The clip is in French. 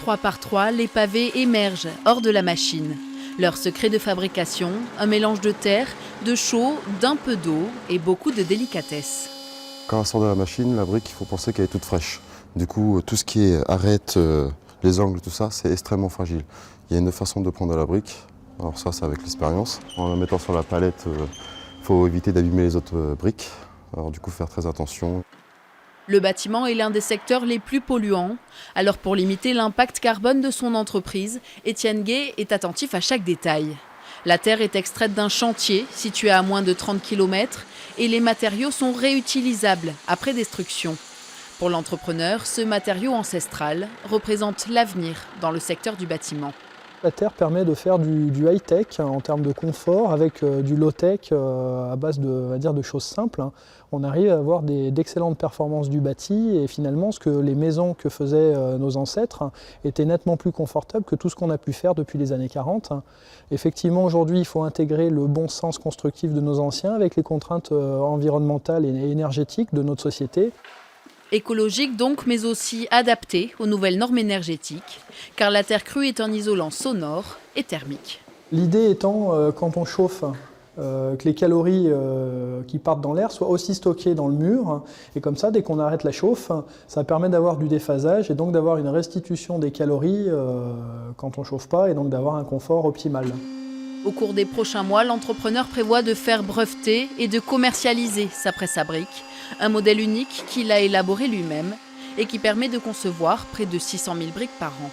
3 par 3, les pavés émergent hors de la machine. Leur secret de fabrication, un mélange de terre, de chaux, d'un peu d'eau et beaucoup de délicatesse. Quand elle sort de la machine, la brique, il faut penser qu'elle est toute fraîche. Du coup, tout ce qui est arête, les angles, tout ça, c'est extrêmement fragile. Il y a une façon de prendre la brique. Alors ça, c'est avec l'expérience. En la mettant sur la palette, il faut éviter d'abîmer les autres briques. Alors du coup, faire très attention. Le bâtiment est l'un des secteurs les plus polluants. Alors pour limiter l'impact carbone de son entreprise, Étienne Gay est attentif à chaque détail. La terre est extraite d'un chantier situé à moins de 30 km et les matériaux sont réutilisables après destruction. Pour l'entrepreneur, ce matériau ancestral représente l'avenir dans le secteur du bâtiment. La terre permet de faire du high-tech en termes de confort avec du low-tech à base de choses simples. On arrive à avoir d'excellentes performances du bâti et finalement ce que les maisons que faisaient nos ancêtres étaient nettement plus confortables que tout ce qu'on a pu faire depuis les années 40. Effectivement, aujourd'hui, il faut intégrer le bon sens constructif de nos anciens avec les contraintes environnementales et énergétiques de notre société. Écologique donc, mais aussi adapté aux nouvelles normes énergétiques, car la terre crue est un isolant sonore et thermique. L'idée étant, quand on chauffe, que les calories qui partent dans l'air soient aussi stockées dans le mur. Et comme ça, dès qu'on arrête la chauffe, ça permet d'avoir du déphasage et donc d'avoir une restitution des calories quand on ne chauffe pas et donc d'avoir un confort optimal. Au cours des prochains mois, l'entrepreneur prévoit de faire breveter et de commercialiser sa presse à briques, un modèle unique qu'il a élaboré lui-même et qui permet de concevoir près de 600 000 briques par an.